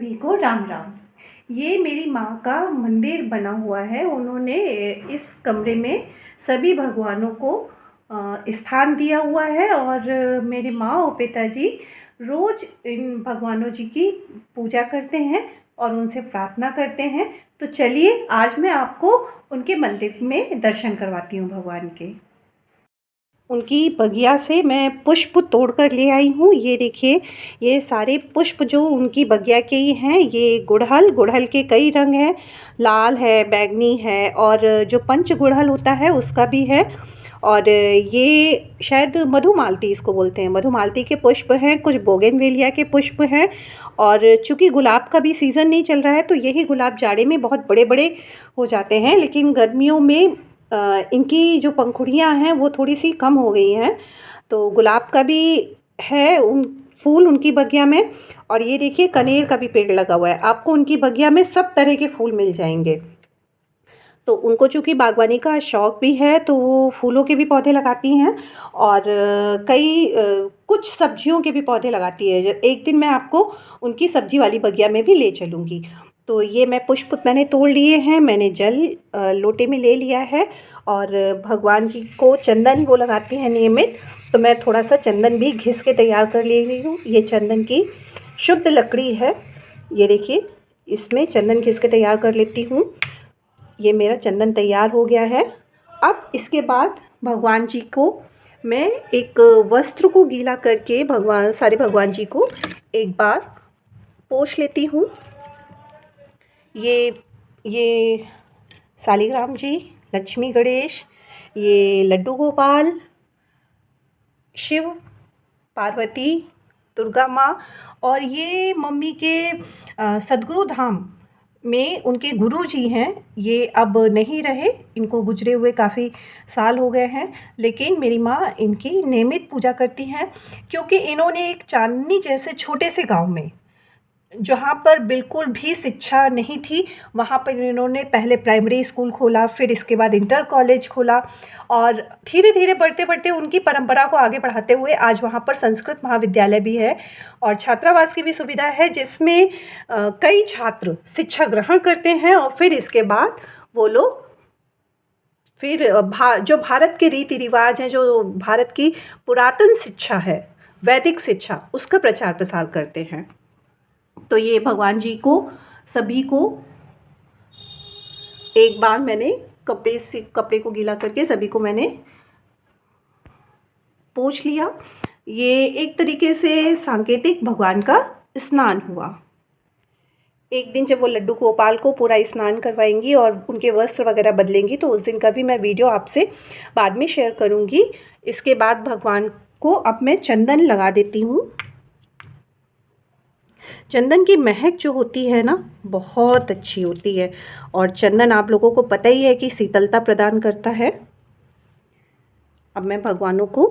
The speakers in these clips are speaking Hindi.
सभी को राम राम। ये मेरी माँ का मंदिर बना हुआ है। उन्होंने इस कमरे में सभी भगवानों को स्थान दिया हुआ है और मेरे माँ और पिताजी रोज़ इन भगवानों जी की पूजा करते हैं और उनसे प्रार्थना करते हैं। तो चलिए आज मैं आपको उनके मंदिर में दर्शन करवाती हूँ भगवान के। उनकी बगिया से मैं पुष्प तोड़ कर ले आई हूँ। ये देखिए, ये सारे पुष्प जो उनकी बगिया के ही हैं। ये गुड़हल के कई रंग हैं, लाल है, बैंगनी है और जो पंच गुड़हल होता है उसका भी है। और ये शायद मधुमालती इसको बोलते हैं, मधुमालती के पुष्प हैं, कुछ बोगनवेलिया के पुष्प हैं। और चूँकि गुलाब का भी सीज़न नहीं चल रहा है तो यही गुलाब जाड़े में बहुत बड़े बड़े हो जाते हैं, लेकिन गर्मियों में इनकी जो पंखुड़ियाँ हैं वो थोड़ी सी कम हो गई हैं। तो गुलाब का भी है उन फूल उनकी बगिया में। और ये देखिए, कनेर का भी पेड़ लगा हुआ है। आपको उनकी बगिया में सब तरह के फूल मिल जाएंगे। तो उनको चूँकि बागवानी का शौक़ भी है तो वो फूलों के भी पौधे लगाती हैं और कुछ सब्जियों के भी पौधे लगाती है। एक दिन मैं आपको उनकी सब्जी वाली बगिया में भी ले चलूँगी। तो ये मैं पुष्प मैंने तोड़ लिए हैं, मैंने जल लोटे में ले लिया है और भगवान जी को चंदन वो लगाती हैं नियमित। तो मैं थोड़ा सा चंदन भी घिस के तैयार कर ले रही हूँ। ये चंदन की शुद्ध लकड़ी है। ये देखिए, इसमें चंदन घिस के तैयार कर लेती हूँ। ये मेरा चंदन तैयार हो गया है। अब इसके बाद भगवान जी को मैं एक वस्त्र को गीला करके सारे भगवान जी को एक बार पोंछ लेती हूँ। ये शालिग्राम जी, लक्ष्मी गणेश, ये लड्डू गोपाल, शिव पार्वती, दुर्गा माँ और ये मम्मी के सद्गुरु धाम में उनके गुरु जी हैं। ये अब नहीं रहे, इनको गुजरे हुए काफ़ी साल हो गए हैं, लेकिन मेरी माँ इनकी नियमित पूजा करती हैं क्योंकि इन्होंने एक चांदनी जैसे छोटे से गांव में, जहाँ पर बिल्कुल भी शिक्षा नहीं थी, वहाँ पर इन्होंने पहले प्राइमरी स्कूल खोला, फिर इसके बाद इंटर कॉलेज खोला और धीरे धीरे बढ़ते बढ़ते उनकी परंपरा को आगे बढ़ाते हुए आज वहाँ पर संस्कृत महाविद्यालय भी है और छात्रावास की भी सुविधा है, जिसमें कई छात्र शिक्षा ग्रहण करते हैं और फिर इसके बाद वो लोग फिर जो भारत के रीति रिवाज हैं, जो भारत की पुरातन शिक्षा है, वैदिक शिक्षा, उसका प्रचार प्रसार करते हैं। तो ये भगवान जी को सभी को एक बार मैंने कपड़े को गीला करके सभी को मैंने पोंछ लिया। ये एक तरीके से सांकेतिक भगवान का स्नान हुआ। एक दिन जब वो लड्डू गोपाल को पूरा स्नान करवाएंगी और उनके वस्त्र वगैरह बदलेंगी तो उस दिन का भी मैं वीडियो आपसे बाद में शेयर करूँगी। इसके बाद भगवान को अब मैं चंदन लगा देती हूँ। चंदन की महक जो होती है ना, बहुत अच्छी होती है और चंदन आप लोगों को पता ही है कि शीतलता प्रदान करता है। अब मैं भगवानों को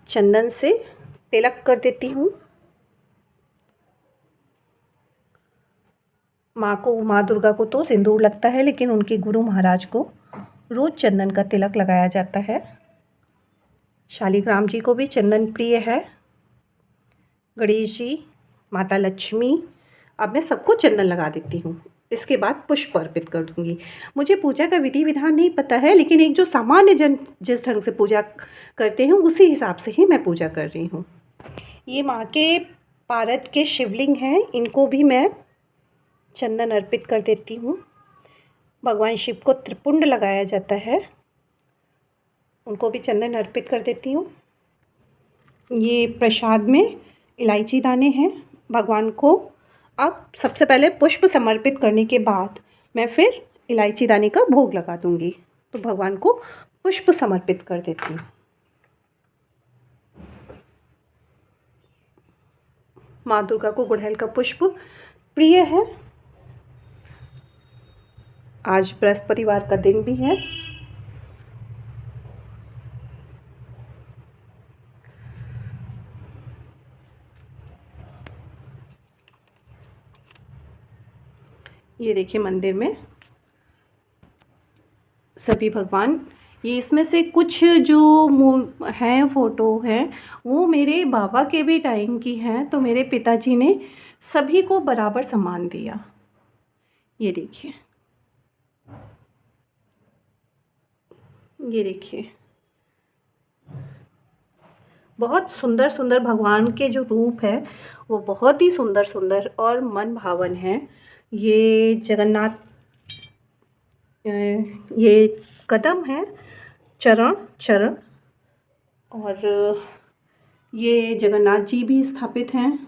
चंदन से तिलक कर देती हूँ। माँ दुर्गा को तो सिंदूर लगता है, लेकिन उनके गुरु महाराज को रोज़ चंदन का तिलक लगाया जाता है। शालिग्राम जी को भी चंदन प्रिय है, गणेश जी, माता लक्ष्मी। अब मैं सबको चंदन लगा देती हूँ। इसके बाद पुष्प अर्पित कर दूँगी। मुझे पूजा का विधि विधान नहीं पता है, लेकिन एक जो सामान्य जन जिस ढंग से पूजा करते हैं उसी हिसाब से ही मैं पूजा कर रही हूँ। ये माँ के पारद के शिवलिंग हैं, इनको भी मैं चंदन अर्पित कर देती हूँ। भगवान शिव को त्रिपुंड लगाया जाता है, उनको भी चंदन अर्पित कर देती हूँ। ये प्रसाद में इलायची दाने हैं। भगवान को अब सबसे पहले पुष्प समर्पित करने के बाद मैं फिर इलायची दाने का भोग लगा दूँगी। तो भगवान को पुष्प समर्पित कर देती हूँ। माँ दुर्गा को गुड़हल का पुष्प प्रिय है। आज बृहस्पतिवार का दिन भी है। ये देखिए, मंदिर में सभी भगवान ये इसमें से कुछ जो हैं फ़ोटो हैं वो मेरे बाबा के भी टाइम की हैं, तो मेरे पिताजी ने सभी को बराबर सम्मान दिया। ये देखिए, ये देखिए, बहुत सुंदर सुंदर भगवान के जो रूप है वो बहुत ही सुंदर सुंदर और मन भावन हैं। ये जगन्नाथ, ये कदम है, चरण चरण, और ये जगन्नाथ जी भी स्थापित हैं,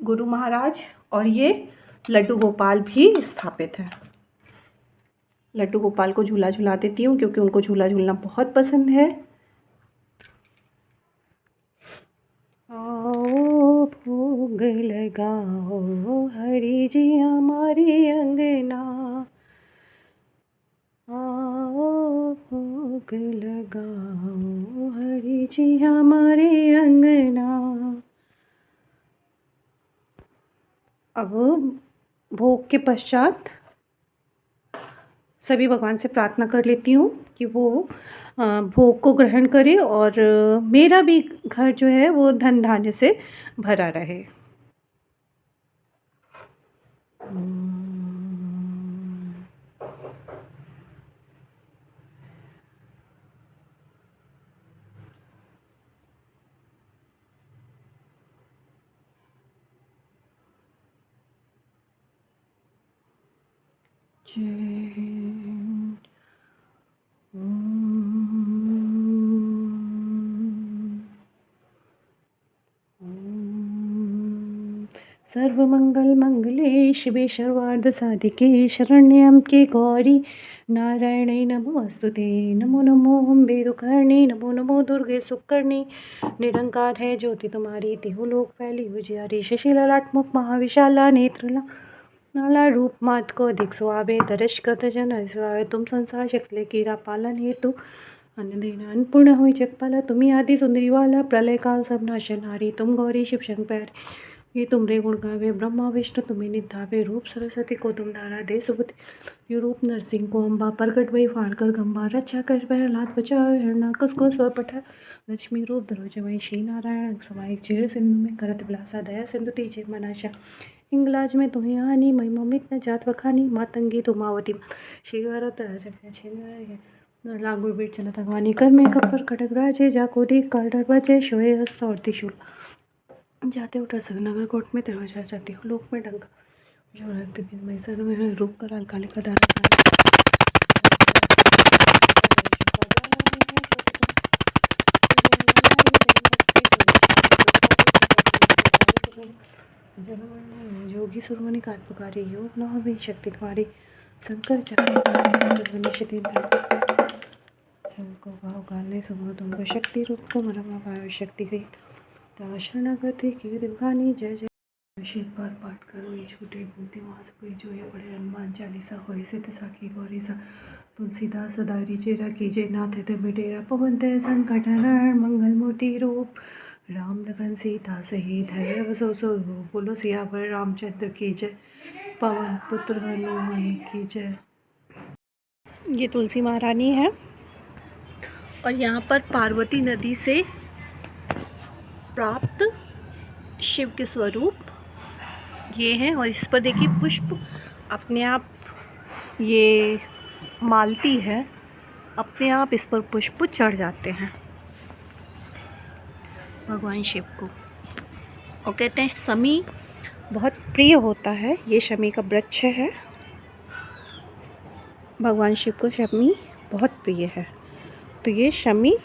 गुरु महाराज, और ये लड्डू गोपाल भी स्थापित हैं। लड्डू गोपाल को झूला झूला देती हूँ क्योंकि उनको झूला झूलना बहुत पसंद है। आओ भोग लगाओ हरि जी हमारे अंगना, आओ भोग लगाओ हरि जी हमारे अंगना। अब भोग के पश्चात सभी भगवान से प्रार्थना कर लेती हूँ कि वो भोग को ग्रहण करें और मेरा भी घर जो है वो धन धान्य से भरा रहे। जय सर्वमंगल मंगले शिवे सर्वार्थ साधिके शरण्यं के गौरी नारायणे नमोस्तुते। नमो नमो अम्बे दुखहरणी, नमो नमो दुर्गे सुखकर्णी। निरंकार है ज्योति तुम्हारी, तिहु लोक फैली उजियारी। शशि ललाट मुख महाविशाला, नेत्रला नाला रूप मात को अधिक सुहावे। दर्श कत जन सुहावे, तुम संसार शक्ति कीरा पालन हेतु अन्न देना अन्नपूर्ण हुई जगपाला। तुम्ही आदि सुंदरी वाला, प्रलय काल सब नाशनहारी। तुम गौरी शिव शंकर ये तुमरे गुण गावे। ब्रह्मा विष्णु तुम्हें निधावे, रूप सरस्वती को तुम धारा दे सुबुद्धि। ये रूप नरसिंह को अम्बा, प्रगट भई फाड़ कर गंबा। रक्षा कर प्रहलाद बचाओ, हिरणाकश को स्व पठा। लक्ष्मी रूप धरोज वही, श्री नारायण समाये। चेर सिंधु में करत विलासा, दया सिंधु तीजे मनाशा। हिंगलाज में तुम्हें हानि, महिमा मित न जात वखानी। मातंगी तुमावती श्री भारत लागुड़ बीर चलत अगवानी। कर में कपर खटक राजे, जाको दी काल डर बजे। शोए हस्त और त्रिशूल जाते उठा नगर कोट में तेरह जाती हूँ लोक में डंका जो में रूप कराल काले का दार जोगी सुरमणि कात पुकारी, योग न हो शक्ति तुम्हारी। शंकर चक्र को भाव काले सुमो तुमको शक्ति रूप को मरमा पायो शक्ति गई। शरणागति की दिखानी। जय जय शिव बार पाठ करो ये छूटे बुद्धि मास कोई जो ये पढ़े। हनुमान चालीसा होई सिद्ध साखी गौरी सा। तुलसीदास सदारी चेरा कीजे नाथ ते बिडेरा। पवन तय संकट हरण मंगल मूर्ति रूप। राम लखन सीता सहित है बसो सो। बोलो सियावर रामचंद्र की जय, पवन पुत्र हनुमान की जय। ये तुलसी महारानी है और यहाँ पर पार्वती नदी से प्राप्त शिव के स्वरूप ये हैं। और इस पर देखिए पुष्प अपने आप, ये मालती है, अपने आप इस पर पुष्प चढ़ जाते हैं भगवान शिव को। और कहते हैं शमी बहुत प्रिय होता है, ये शमी का वृक्ष है। भगवान शिव को शमी बहुत प्रिय है, तो ये शमी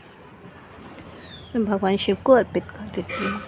भगवान शिव को अर्पित कर देती हूँ।